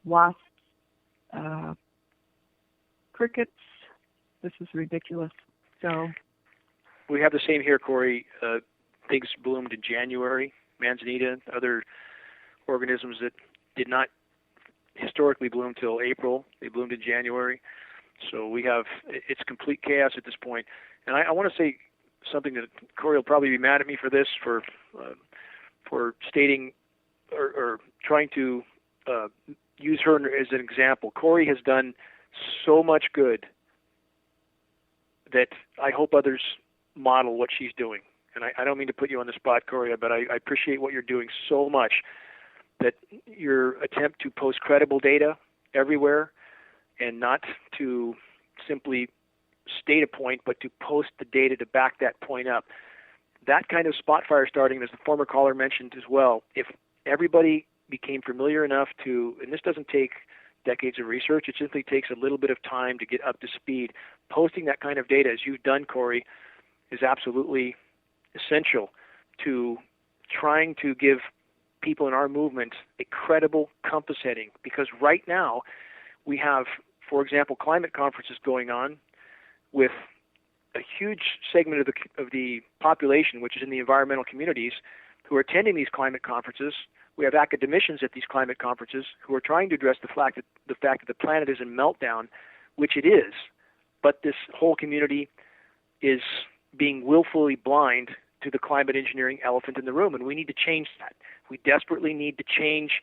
wasps, crickets. This is ridiculous. So
we have the same here, Corey. Things bloomed in January. Manzanita, other organisms that did not historically bloom till April, they bloomed in January. So it's complete chaos at this point. And I want to say something that Corey will probably be mad at me for this, for stating or trying to use her as an example. Corey has done so much good that I hope others model what she's doing. And I don't mean to put you on the spot, Corey, but I appreciate what you're doing so much, that your attempt to post credible data everywhere and not to simply state a point, but to post the data to back that point up. That kind of spot fire starting, as the former caller mentioned as well, if everybody became familiar enough to, and this doesn't take decades of research, it simply takes a little bit of time to get up to speed. Posting that kind of data, as you've done, Corey, is absolutely essential to trying to give people in our movement a credible compass heading. Because right now we have, for example, climate conferences going on with a huge segment of the population, which is in the environmental communities, who are attending these climate conferences. We have academicians at these climate conferences who are trying to address the fact that the planet is in meltdown, which it is, but this whole community is being willfully blind to the climate engineering elephant in the room, and we need to change that. We desperately need to change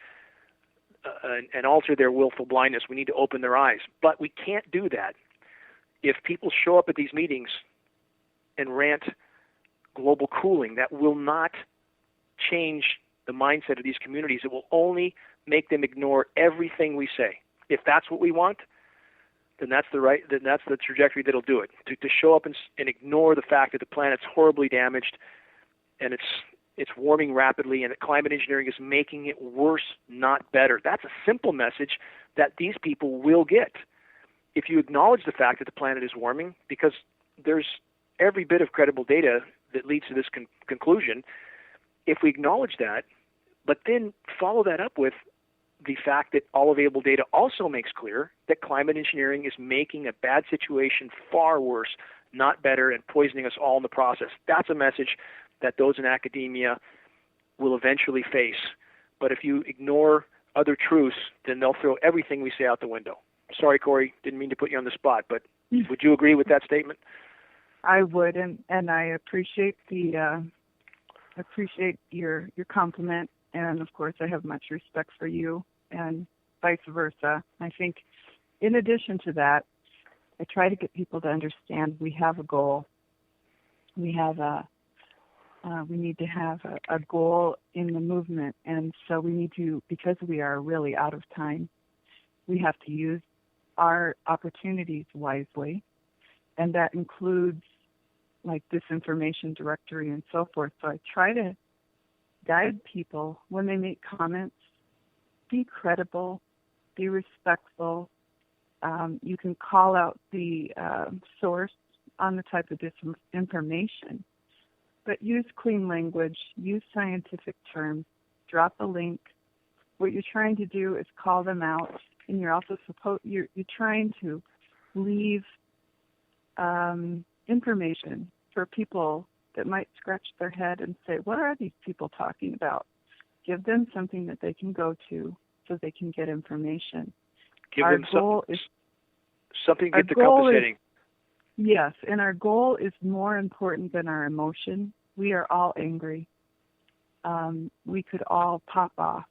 and alter their willful blindness. We need to open their eyes, but we can't do that if people show up at these meetings and rant global cooling. That will not change the mindset of these communities. It will only make them ignore everything we say. If that's what we want, then that's the trajectory that'll do it. To show up and ignore the fact that the planet's horribly damaged and it's warming rapidly and that climate engineering is making it worse, not better. That's a simple message that these people will get. If you acknowledge the fact that the planet is warming, because there's every bit of credible data that leads to this conclusion, if we acknowledge that, but then follow that up with the fact that all available data also makes clear that climate engineering is making a bad situation far worse, not better, and poisoning us all in the process. That's a message that those in academia will eventually face. But if you ignore other truths, then they'll throw everything we say out the window. Sorry, Corey, didn't mean to put you on the spot, but would you agree with that statement?
I would, and I appreciate your compliment, and of course I have much respect for you, and vice versa. I think in addition to that, I try to get people to understand we have a goal. We need to have a goal in the movement, and so we need to, because we are really out of time, we have to use our opportunities wisely, and that includes like disinformation directory and so forth. So I try to guide people when they make comments. Be credible, be respectful. You can call out the source on the type of disinformation, but use clean language, use scientific terms, drop a link. What you're trying to do is call them out, and you're also you're trying to leave information for people that might scratch their head and say, what are these people talking about? Give them something that they can go to so they can get information.
Give
our
them
goal is
something to get the compass heading.
Yes, and our goal is more important than our emotion. We are all angry. We could all pop off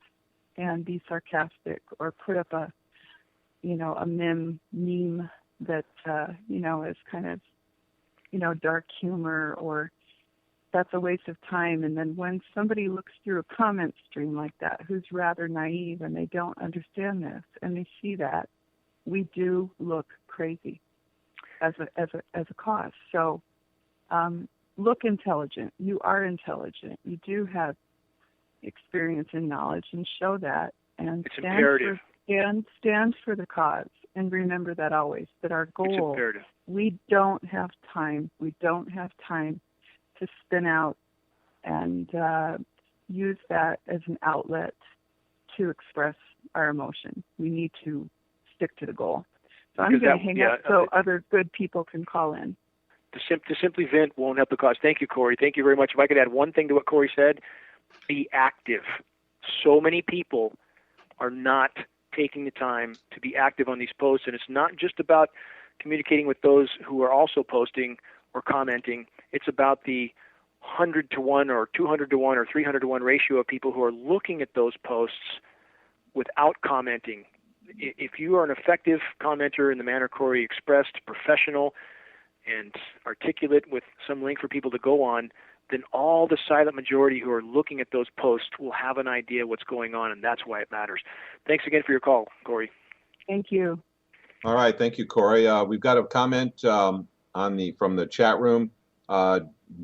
and be sarcastic or put up a meme that, is kind of, dark humor, or that's a waste of time. And then when somebody looks through a comment stream like that, who's rather naive and they don't understand this, and they see that, we do look crazy. as a cause. So look intelligent. You are intelligent. You do have experience and knowledge, and show that. And
it's imperative.
Stand for the cause, and remember that always. That our goal.
It's imperative.
We don't have time. We don't have time to spin out and use that as an outlet to express our emotion. We need to stick to the goal. So I'm going to hang up so other good people can call in.
To simply vent won't help the cause. Thank you, Corey. Thank you very much. If I could add one thing to what Corey said, be active. So many people are not taking the time to be active on these posts, and it's not just about communicating with those who are also posting or commenting. It's about the 100 to 1 or 200 to 1 or 300 to 1 ratio of people who are looking at those posts without commenting. If you are an effective commenter in the manner Corey expressed, professional and articulate with some link for people to go on, then all the silent majority who are looking at those posts will have an idea what's going on, and that's why it matters. Thanks again for your call, Corey.
Thank you.
All right, thank you, Corey. We've got a comment from the chat room.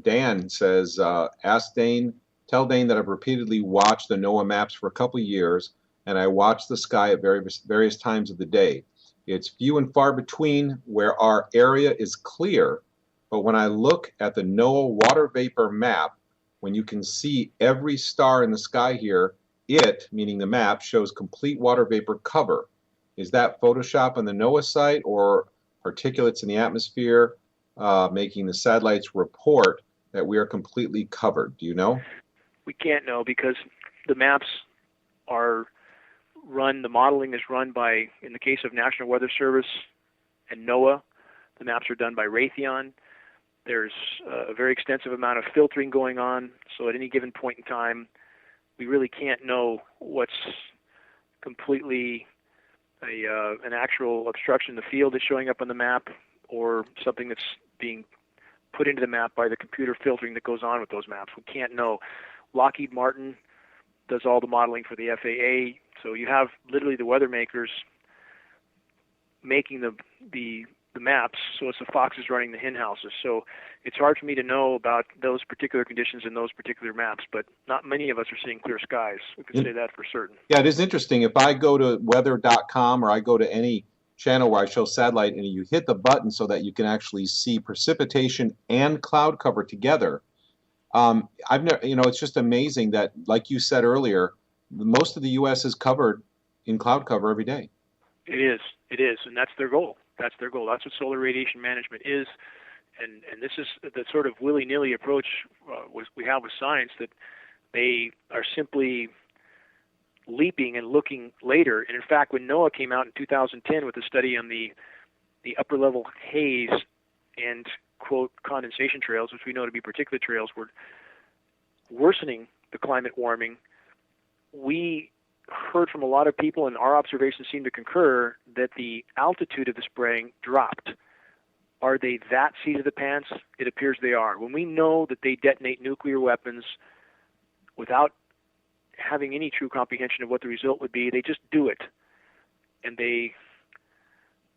Dan says, tell Dane that I've repeatedly watched the NOAA maps for a couple of years, and I watch the sky at various times of the day. It's few and far between where our area is clear, but when I look at the NOAA water vapor map, when you can see every star in the sky here, it, meaning the map, shows complete water vapor cover. Is that Photoshop on the NOAA site or particulates in the atmosphere making the satellites report that we are completely covered? Do you know?
We can't know because the maps are run, the modeling is run by, in the case of National Weather Service and NOAA, the maps are done by Raytheon. There's a very extensive amount of filtering going on, so at any given point in time, we really can't know what's completely an actual obstruction in the field that's showing up on the map or something that's being put into the map by the computer filtering that goes on with those maps. We can't know. Lockheed Martin does all the modeling for the FAA, so you have literally the weather makers making the maps, so it's the foxes running the hen houses. So it's hard for me to know about those particular conditions in those particular maps, but not many of us are seeing clear skies. We can say that for certain.
Yeah, it is interesting. If I go to weather.com or I go to any channel where I show satellite and you hit the button so that you can actually see precipitation and cloud cover together, I've never, it's just amazing that, like you said earlier, most of the U.S. is covered in cloud cover every day.
It is, and that's their goal. That's what solar radiation management is, and this is the sort of willy-nilly approach we have with science, that they are simply leaping and looking later. And in fact, when NOAA came out in 2010 with a study on the upper-level haze and, quote, condensation trails, which we know to be particulate trails, were worsening the climate warming, we heard from a lot of people, and our observations seem to concur, that the altitude of the spraying dropped. Are they that seat of the pants? It appears they are. When we know that they detonate nuclear weapons without having any true comprehension of what the result would be, they just do it, and they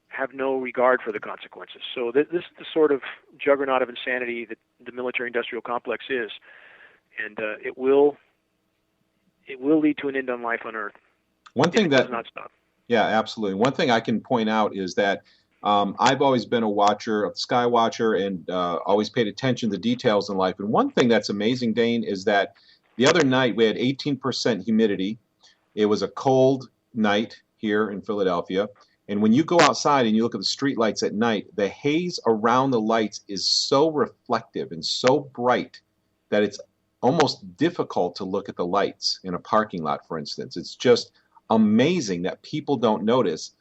have no regard for the consequences. So this is the sort of juggernaut of insanity that the military-industrial complex is, and it will lead to an end on life on Earth.
One thing that
does not stop.
Yeah, absolutely. One thing I can point out is that I've always been a watcher, a sky watcher, and always paid attention to details in life. And one thing that's amazing, Dane, is that the other night we had 18% humidity. It was a cold night here in Philadelphia. And when you go outside and you look at the street lights at night, the haze around the lights is so reflective and so bright that it's almost difficult to look at the lights in a parking lot, for instance. It's just amazing that people don't notice.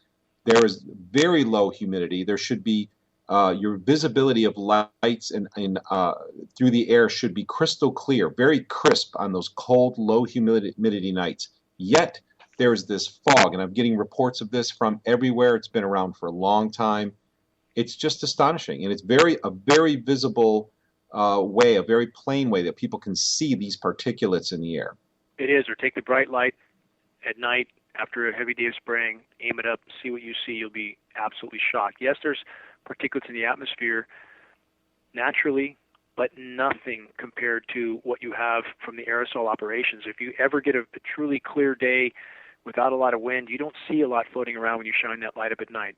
There is very low humidity. There should be your visibility of lights and through the air should be crystal clear, very crisp on those cold, low humidity nights. Yet there's this fog, and I'm getting reports of this from everywhere. It's been around for a long time. It's just astonishing, and it's a very visible way, a very plain way that people can see these particulates in the air.
It is, or take the bright light at night after a heavy day of spraying, aim it up, see what you see. You'll be absolutely shocked. Yes, there's particulates in the atmosphere naturally, but nothing compared to what you have from the aerosol operations. If you ever get a truly clear day without a lot of wind, you don't see a lot floating around when you shine that light up at night.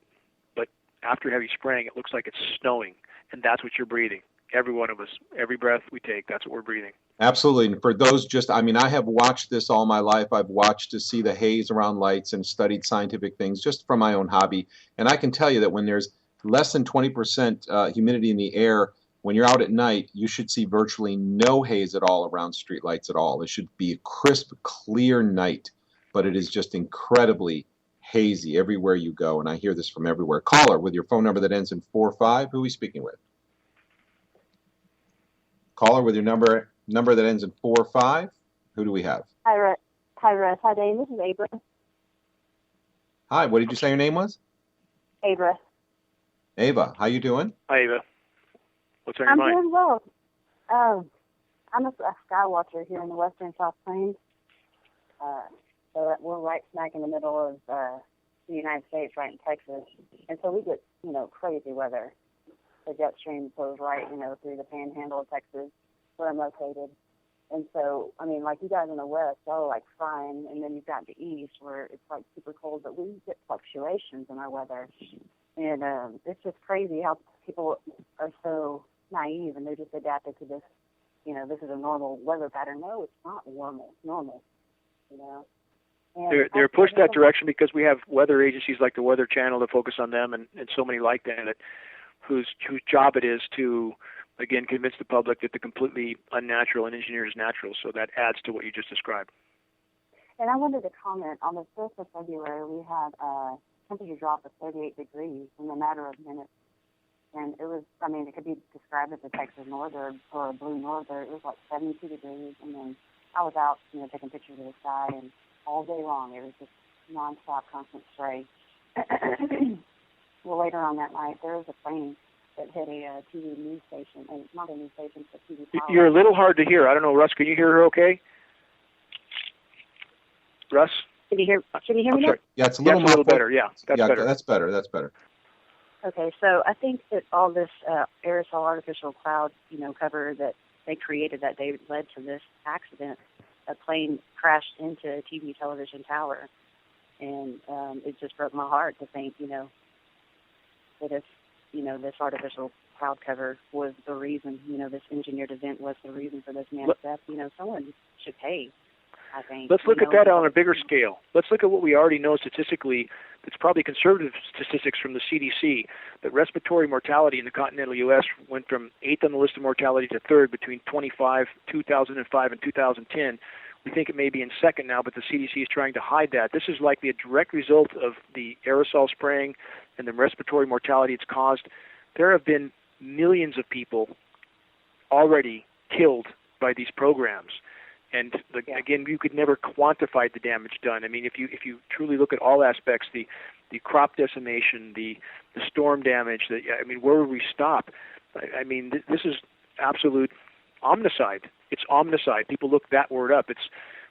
But after heavy spraying, it looks like it's snowing, and that's what you're breathing. Every one of us, every breath we take, that's what we're breathing.
Absolutely. And for those I have watched this all my life. I've watched to see the haze around lights and studied scientific things just from my own hobby. And I can tell you that when there's less than 20% humidity in the air, when you're out at night, you should see virtually no haze at all around streetlights at all. It should be a crisp, clear night, but it is just incredibly hazy everywhere you go. And I hear this from everywhere. Caller with your phone number that ends in 45. Who are we speaking with? Caller with your number that ends in 45. Who do we have?
Hi, Russ. Hi, Dane. This is Abra.
Hi. What did you say your name was?
Abra.
Ava. How you doing?
Hi, Ava. What's on your
I'm
mind?
doing well. I'm a sky watcher here in the Western South Plains. So we're right smack in the middle of the United States, right in Texas. And so we get, crazy weather. The jet stream goes right, through the panhandle of Texas, where I'm located. And so, like you guys in the West, y'all are like frying, and then you've got the East where it's like super cold, but we get fluctuations in our weather. And it's just crazy how people are so naive and they're just adapted to this, this is a normal weather pattern. No, it's not normal, And
they're pushed that direction because we have weather agencies like the Weather Channel that focus on them and so many like that whose job it is to, again, convince the public that the completely unnatural and engineered is natural. So that adds to what you just described.
And I wanted to comment on the 5th of February, we had a temperature drop of 38 degrees in a matter of minutes. And it was, it could be described as a Texas norther or a blue norther. It was like 72 degrees. And then I was out, taking pictures of the sky, and all day long it was just nonstop, constant spray. Well, later on that night, there was a plane that hit a TV news station, and not a news station, but TV tower.
You're a little hard to hear. I don't know, Russ, can you hear her okay? Russ?
Can you hear me now?
Yeah, it's a little,
better. Yeah, that's better.
That's better. That's better.
Okay, so I think that all this aerosol artificial cloud, cover that they created that day led to this accident. A plane crashed into a TV television tower, and it just broke my heart to think, that if, this artificial cloud cover was the reason, this engineered event was the reason for this man's death, someone should pay, I think.
Let's look at that on a bigger scale. Let's look at what we already know statistically. It's probably conservative statistics from the CDC, that respiratory mortality in the continental U.S. went from 8th on the list of mortality to 3rd between 2005 and 2010. We think it may be in 2nd now, but the CDC is trying to hide that. This is likely a direct result of the aerosol spraying and the respiratory mortality it's caused. There have been millions of people already killed by these programs. And again, you could never quantify the damage done. If you truly look at all aspects, the crop decimation, the storm damage, where would we stop? This is absolute omnicide. It's omnicide. People look that word up.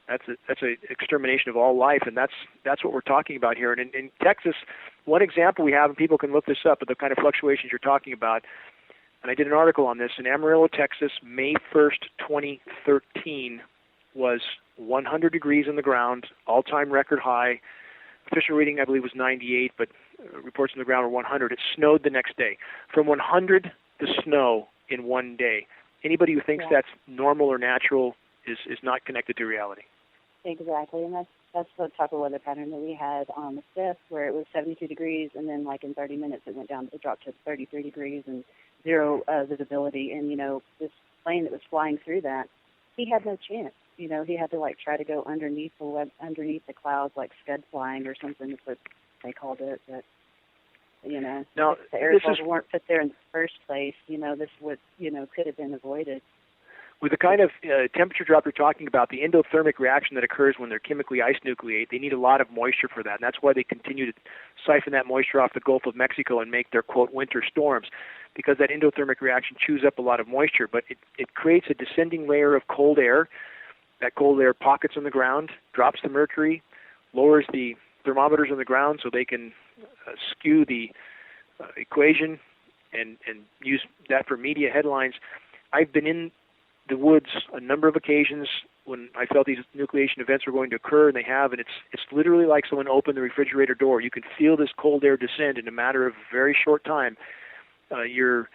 That's a extermination of all life, and that's what we're talking about here. And in Texas, one example we have, and people can look this up, of the kind of fluctuations you're talking about. And I did an article on this in Amarillo, Texas, May 1st, 2013. Was 100 degrees on the ground, all-time record high. Official reading, I believe, was 98, but reports on the ground were 100. It snowed the next day. From 100 to snow in one day. Anybody who thinks that's normal or natural is not connected to reality.
Exactly, and that's the type of weather pattern that we had on the 5th, where it was 72 degrees, and then in 30 minutes it dropped to 33 degrees and zero visibility. And, this plane that was flying through that, he had no chance. He had to try to go underneath the clouds, like scud flying or something. That's what they called it. But
now,
the aerosols weren't put there in the first place. This would could have been avoided.
With the kind of temperature drop you're talking about, the endothermic reaction that occurs when they're chemically ice nucleate, they need a lot of moisture for that, and that's why they continue to siphon that moisture off the Gulf of Mexico and make their, quote, winter storms, because that endothermic reaction chews up a lot of moisture, but it creates a descending layer of cold air. That cold air pockets on the ground, drops the mercury, lowers the thermometers on the ground so they can skew the equation, and use that for media headlines. I've been in the woods a number of occasions when I felt these nucleation events were going to occur, and they have, and it's literally like someone opened the refrigerator door. You can feel this cold air descend in a matter of a very short time. Your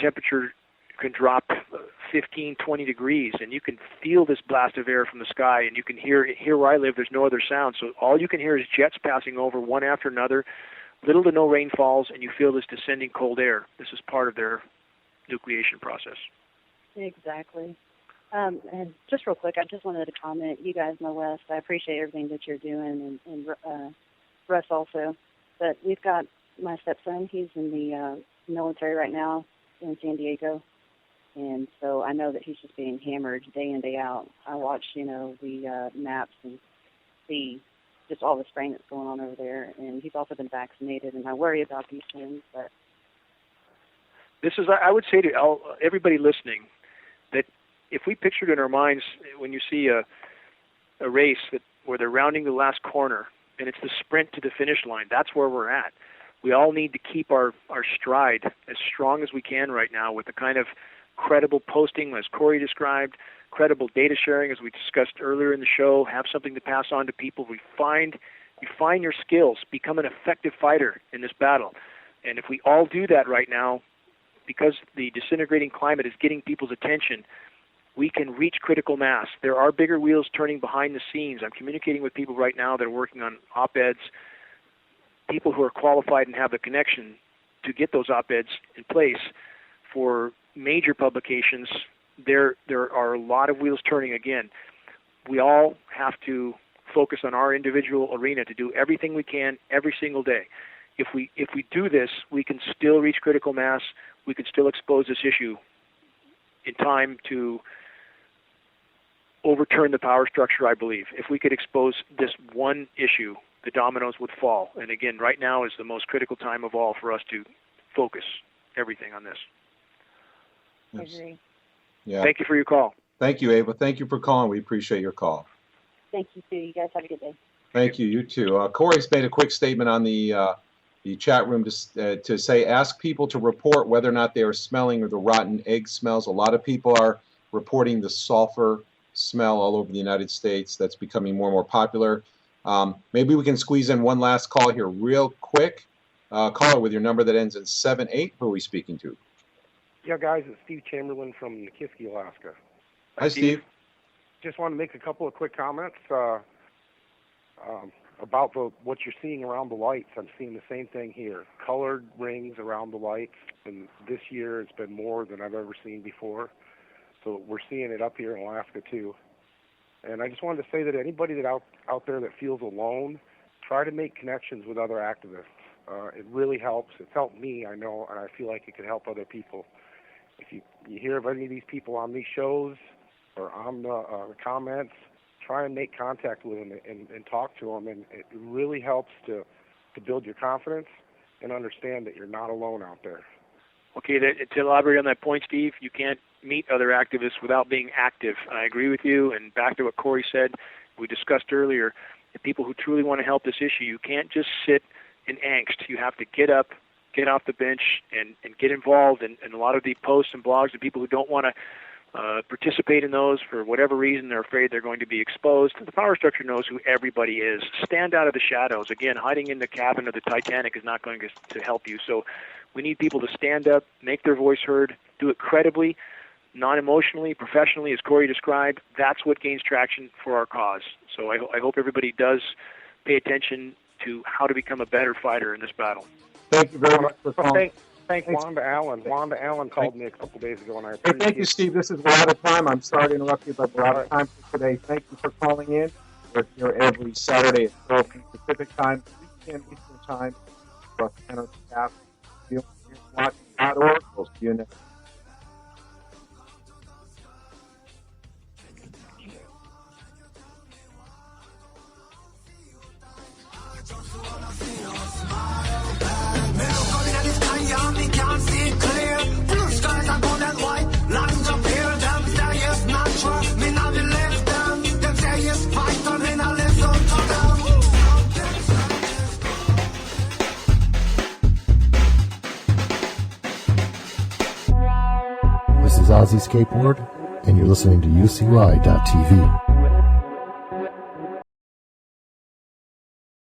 temperature can drop 15, 20 degrees, and you can feel this blast of air from the sky, and you can hear where I live, there's no other sound. So all you can hear is jets passing over one after another, little to no rain falls, and you feel this descending cold air. This is part of their nucleation process.
Exactly. And just real quick, I just wanted to comment, you guys know Wes, I appreciate everything that you're doing, and Russ also. But we've got my stepson, he's in the military right now in San Diego. And so I know that he's just being hammered day in, day out. I watch, the maps and see just all the spraying that's going on over there. And he's also been vaccinated, and I worry about these things. But
this is, I would say to everybody listening, that if we pictured in our minds when you see a race where they're rounding the last corner and it's the sprint to the finish line, that's where we're at. We all need to keep our stride as strong as we can right now with the kind of credible posting, as Corey described, credible data sharing, as we discussed earlier in the show, have something to pass on to people. You find your skills, become an effective fighter in this battle. And if we all do that right now, because the disintegrating climate is getting people's attention, we can reach critical mass. There are bigger wheels turning behind the scenes. I'm communicating with people right now that are working on op-eds, people who are qualified and have the connection to get those op-eds in place for major publications. There are a lot of wheels turning again. We all have to focus on our individual arena to do everything we can every single day. If we do this, we can still reach critical mass. We can still expose this issue in time to overturn the power structure, I believe. If we could expose this one issue, the dominoes would fall. And again, right now is the most critical time of all for us to focus everything on this.
I agree.
Yeah.
Thank you for your call.
Thank you, Ava. Thank you for calling. We appreciate your call.
Thank you, too. You guys have a good day.
Thank you. You too. Corey's made a quick statement on the chat room to say, ask people to report whether or not they are smelling or the rotten egg smells. A lot of people are reporting the sulfur smell all over the United States. That's becoming more and more popular. Maybe we can squeeze in one last call here real quick. Caller with your number that ends in 78. Who are we speaking to?
Yeah, guys, it's Steve Chamberlain from Nikiski, Alaska.
Hi, Steve.
Just want to make a couple of quick comments about what you're seeing around the lights. I'm seeing the same thing here. Colored rings around the lights, and this year it's been more than I've ever seen before. So we're seeing it up here in Alaska, too. And I just wanted to say that anybody that out there that feels alone, try to make connections with other activists. It really helps. It's helped me, I know, and I feel like it could help other people. If you hear of any of these people on these shows or on the comments, try and make contact with them and talk to them. And it really helps to build your confidence and understand that you're not alone out there.
Okay, to elaborate on that point, Steve, you can't meet other activists without being active. I agree with you, and back to what Corey said, we discussed earlier, the people who truly want to help this issue, you can't just sit in angst. You have to get up, get off the bench, and get involved. And a lot of the posts and blogs and people who don't want to participate in those for whatever reason, they're afraid they're going to be exposed. The power structure knows who everybody is. Stand out of the shadows. Again, hiding in the cabin of the Titanic is not going to help you. So we need people to stand up, make their voice heard, do it credibly, non-emotionally, professionally, as Corey described. That's what gains traction for our cause. So I hope everybody does pay attention to how to become a better fighter in this battle.
Thank you very much for calling.
Thank Wanda Allen. Wanda Allen called me a couple days ago, and I appreciate it.
Thank you, Steve. This is we're out of time. I'm sorry to interrupt you, but we're out of time for today. Thank you for calling in. We're here every Saturday at 12 p.m. Pacific time, 3 p.m. Eastern time. Across the center staff. GeoEngineering.org. We'll see you next time.
Can't see clear. Blue skies are gold and white. Lines up here, them say it's natural. Me not believe them. Them say it's vital. Me not listen to them.
Skateboard, and you're listening to UCY.TV.